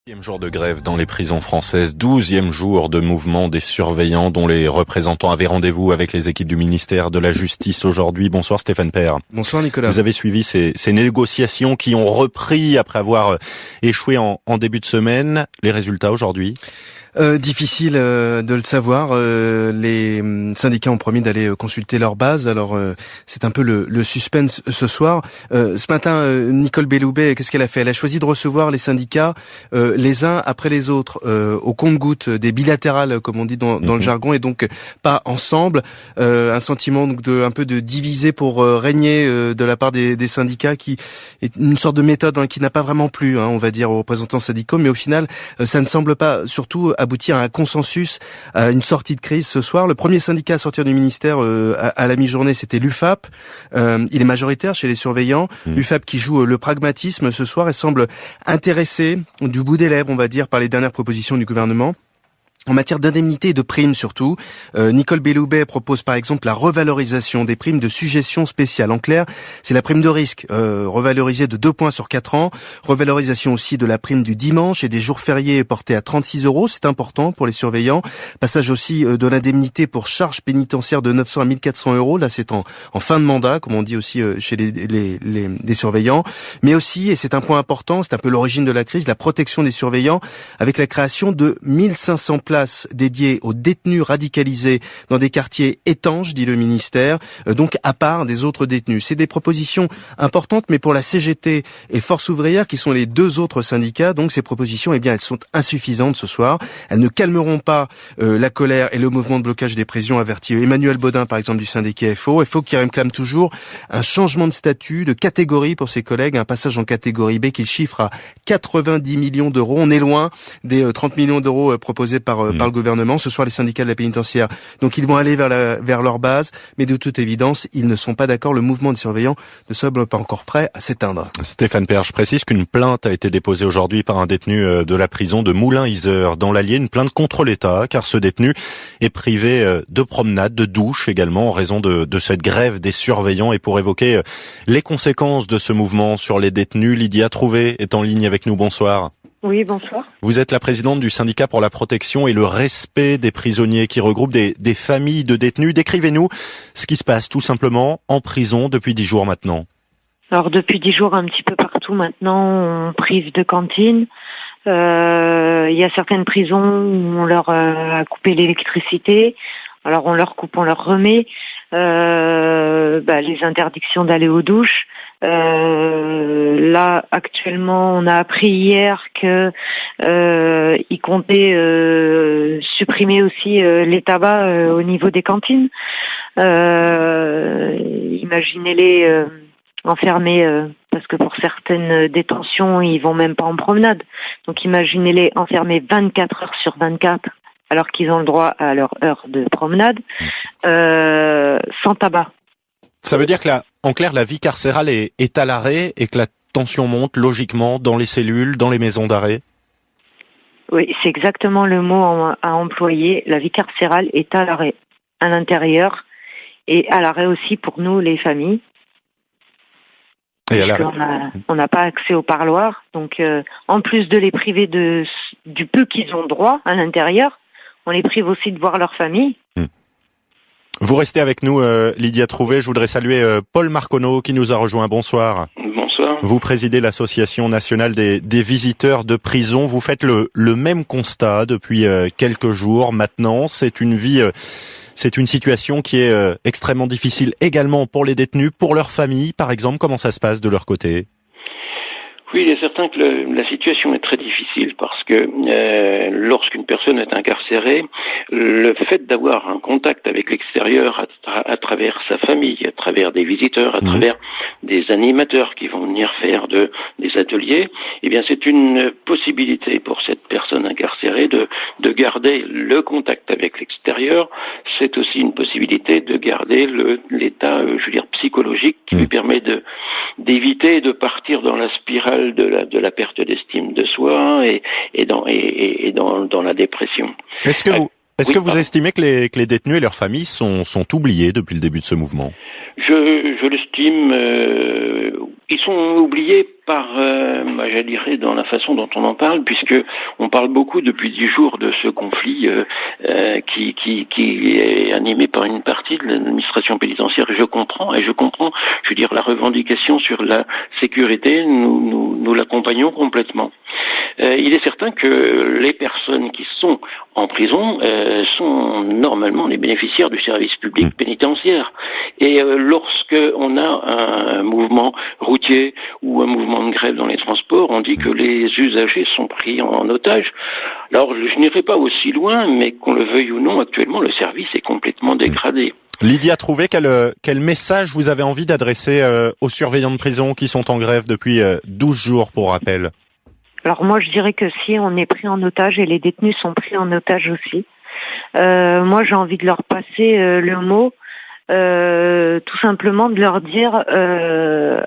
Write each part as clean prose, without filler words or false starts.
12e jour de grève dans les prisons françaises, 12e jour de mouvement des surveillants dont les représentants avaient rendez-vous avec les équipes du ministère de la Justice aujourd'hui. Bonsoir Stéphane Père. Bonsoir Nicolas. Vous avez suivi ces négociations qui ont repris après avoir échoué en début de semaine. Les résultats aujourd'hui ? Difficile de le savoir. Les syndicats ont promis d'aller consulter leur base. Alors c'est un peu le suspense ce soir. Ce matin, Nicole Belloubet, qu'est-ce qu'elle a fait ? Elle a choisi de recevoir les syndicats les uns après les autres, au compte-gouttes, des bilatérales comme on dit dans le jargon, et donc pas ensemble. Un sentiment un peu de diviser pour régner de la part des syndicats, qui est une sorte de méthode qui n'a pas vraiment plu, on va dire, aux représentants syndicaux. Mais au final, ça ne semble pas, surtout, aboutir à un consensus, à une sortie de crise ce soir. Le premier syndicat à sortir du ministère à la mi-journée, c'était l'UFAP. Il est majoritaire chez les surveillants. L'UFAP qui joue le pragmatisme ce soir et semble intéressé du bout des lèvres, on va dire, par les dernières propositions du gouvernement. En matière d'indemnité et de primes surtout, Nicole Belloubet propose par exemple la revalorisation des primes de suggestion spéciale. En clair, c'est la prime de risque, revalorisée de 2 points sur 4 ans. Revalorisation aussi de la prime du dimanche et des jours fériés portée à 36 €. C'est important pour les surveillants. Passage aussi de l'indemnité pour charges pénitentiaires de 900 à 1400 €. Là, c'est en fin de mandat, comme on dit aussi chez les surveillants. Mais aussi, et c'est un point important, c'est un peu l'origine de la crise, la protection des surveillants avec la création de 1500 places dédiées aux détenus radicalisés dans des quartiers étanches, dit le ministère, donc à part des autres détenus. C'est des propositions importantes, mais pour la CGT et Force ouvrière, qui sont les deux autres syndicats, donc ces propositions, elles sont insuffisantes ce soir. Elles ne calmeront pas la colère et le mouvement de blocage des prisons, avertit Emmanuel Baudin, par exemple, du syndicat FO. FO qui réclame toujours un changement de statut, de catégorie pour ses collègues, un passage en catégorie B qu'il chiffre à 90 millions d'euros. On est loin des 30 millions d'euros proposés par le gouvernement. Ce soir, les syndicats de la pénitentiaire, donc ils vont aller vers leur base, mais de toute évidence, ils ne sont pas d'accord. Le mouvement des surveillants ne semble pas encore prêt à s'éteindre. Stéphane Père, je précise qu'une plainte a été déposée aujourd'hui par un détenu de la prison de Moulins-Isère dans l'Allier, une plainte contre l'État, car ce détenu est privé de promenade, de douche également, en raison de cette grève des surveillants. Et pour évoquer les conséquences de ce mouvement sur les détenus, Lydia Trouvé est en ligne avec nous. Bonsoir. Oui, bonsoir. Vous êtes la présidente du syndicat pour la protection et le respect des prisonniers qui regroupe des familles de détenus. Décrivez-nous ce qui se passe tout simplement en prison depuis 10 jours maintenant. Alors depuis 10 jours, un petit peu partout maintenant, on prive de cantine. Il y a certaines prisons où on leur a coupé l'électricité. Alors on leur coupe, on leur remet. Les interdictions d'aller aux douches. Là actuellement on a appris hier que ils comptaient supprimer aussi les tabacs au niveau des cantines. Imaginez-les enfermés parce que pour certaines détentions ils vont même pas en promenade. Donc imaginez-les enfermés 24 heures sur 24 alors qu'ils ont le droit à leur heure de promenade sans tabac. Ça veut dire que en clair, la vie carcérale est à l'arrêt et que la tension monte logiquement dans les cellules, dans les maisons d'arrêt ? Oui, c'est exactement le mot à employer. La vie carcérale est à l'arrêt à l'intérieur et à l'arrêt aussi pour nous, les familles. Et on n'a pas accès au parloir. Donc, en plus de les priver du peu qu'ils ont droit à l'intérieur, on les prive aussi de voir leur famille. Vous restez avec nous, Lydia Trouvé. Je voudrais saluer Paul Marconneau qui nous a rejoint. Bonsoir. Bonsoir. Vous présidez l'Association nationale des visiteurs de prison. Vous faites le même constat depuis quelques jours maintenant. C'est une situation qui est extrêmement difficile également pour les détenus, pour leurs familles, par exemple. Comment ça se passe de leur côté ? Oui, il est certain que la situation est très difficile parce que lorsqu'une personne est incarcérée, le fait d'avoir un contact avec l'extérieur à travers sa famille, à travers des visiteurs, à travers des animateurs qui vont venir faire des ateliers, eh bien c'est une possibilité pour cette personne incarcérée de garder le contact avec l'extérieur. C'est aussi une possibilité de garder l'état, psychologique qui lui permet d'éviter de partir dans la spirale de la perte d'estime de soi et dans la dépression. Est-ce que vous estimez que les détenus et leurs familles sont oubliés depuis le début de ce mouvement ? Je l'estime. Ils sont oubliés par, je dirais, dans la façon dont on en parle, puisque on parle beaucoup depuis 10 jours de ce conflit qui est animé par une partie de l'administration pénitentiaire. Je comprends, je veux dire, la revendication sur la sécurité, nous l'accompagnons complètement. Il est certain que les personnes qui sont en prison sont normalement les bénéficiaires du service public pénitentiaire. Et lorsque on a un mouvement routier ou un mouvement de grève dans les transports, on dit que les usagers sont pris en otage. Alors, je n'irai pas aussi loin, mais qu'on le veuille ou non, actuellement, le service est complètement dégradé. Lydia Trouvé, quel message vous avez envie d'adresser aux surveillants de prison qui sont en grève depuis 12 jours, pour rappel? Alors moi, je dirais que si on est pris en otage et les détenus sont pris en otage aussi, moi j'ai envie de leur passer le mot, tout simplement de leur dire,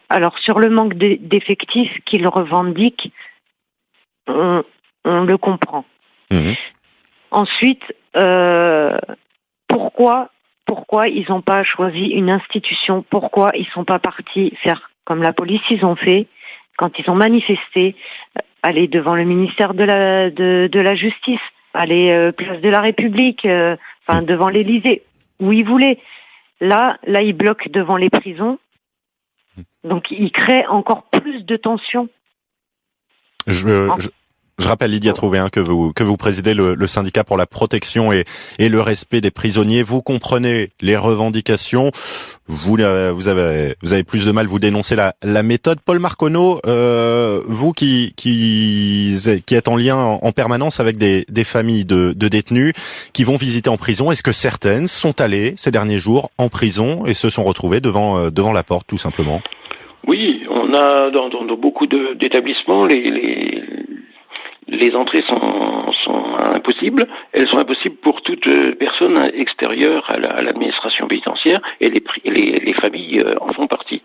alors sur le manque d'effectifs qu'ils revendiquent, on le comprend. Mmh. Ensuite, pourquoi ils n'ont pas choisi une institution? Pourquoi ils sont pas partis faire comme la police ils ont fait quand ils ont manifesté, aller devant le ministère de la Justice, aller place de la République, devant l'Élysée, où ils voulaient. Là, ils bloquent devant les prisons, donc ils créent encore plus de tensions. Je rappelle, Lydia Trouvé, que vous présidez le syndicat pour la protection et le respect des prisonniers. Vous comprenez les revendications. Vous avez plus de mal, vous dénoncez la méthode. Paul Marconneau, vous qui êtes en lien en permanence avec des familles de détenus qui vont visiter en prison, est-ce que certaines sont allées ces derniers jours en prison et se sont retrouvées devant la porte, tout simplement? Oui, on a dans beaucoup d'établissements les entrées sont impossibles. Elles sont impossibles pour toute personne extérieure à l'administration pénitentiaire, et les familles en font partie.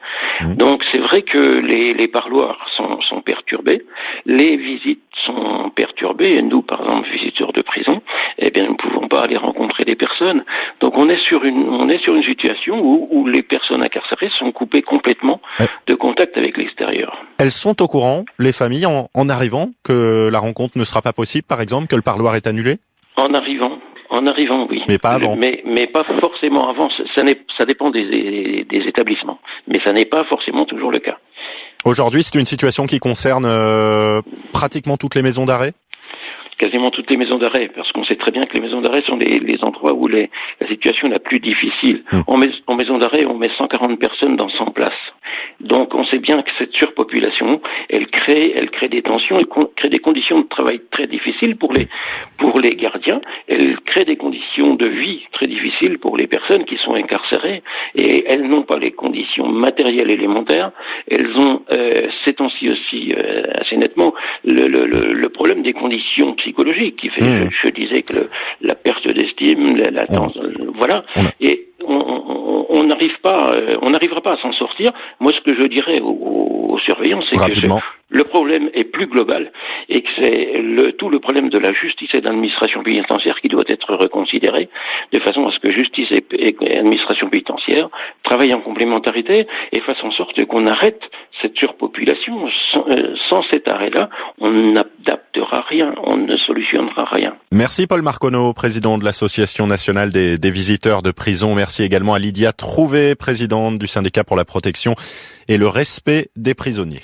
Donc c'est vrai que les parloirs sont perturbés, les visites sont perturbées, et nous, par exemple, visiteurs de prison, nous ne pouvons pas aller rencontrer des personnes. Donc on est sur une situation où les personnes incarcérées sont coupées complètement de contact avec l'extérieur. Elles sont au courant, les familles, en arrivant, que la rencontre ne sera pas possible, par exemple, que le parloir est annulé? En arrivant, oui. Mais pas avant. Mais pas forcément avant. Ça dépend des établissements. Mais ça n'est pas forcément toujours le cas. Aujourd'hui, c'est une situation qui concerne pratiquement toutes les maisons d'arrêt? Quasiment toutes les maisons d'arrêt, parce qu'on sait très bien que les maisons d'arrêt sont les endroits où la situation est la plus difficile. En maison d'arrêt, on met 140 personnes dans 100 places. Donc on sait bien que cette surpopulation, elle crée des tensions, elle crée des conditions de travail très difficiles pour les gardiens, elle crée des conditions de vie très difficiles pour les personnes qui sont incarcérées, et elles n'ont pas les conditions matérielles élémentaires. Elles ont ces temps-ci aussi assez nettement le problème des conditions psychologique qui fait, je disais que la perte d'estime, voilà, et on n'arrivera pas à s'en sortir. Moi, ce que je dirais aux surveillants, c'est que le problème est plus global et que c'est tout le problème de la justice et de l'administration pénitentiaire qui doit être reconsidéré de façon à ce que justice et administration pénitentiaire travaillent en complémentarité et fassent en sorte qu'on arrête cette surpopulation. Sans cet arrêt-là, on n'adaptera rien, on ne solutionnera rien. Merci Paul Marconneau, président de l'Association nationale des visiteurs de prison. Merci également à Lydia Trouvé, présidente du syndicat pour la protection et le respect des prisonniers.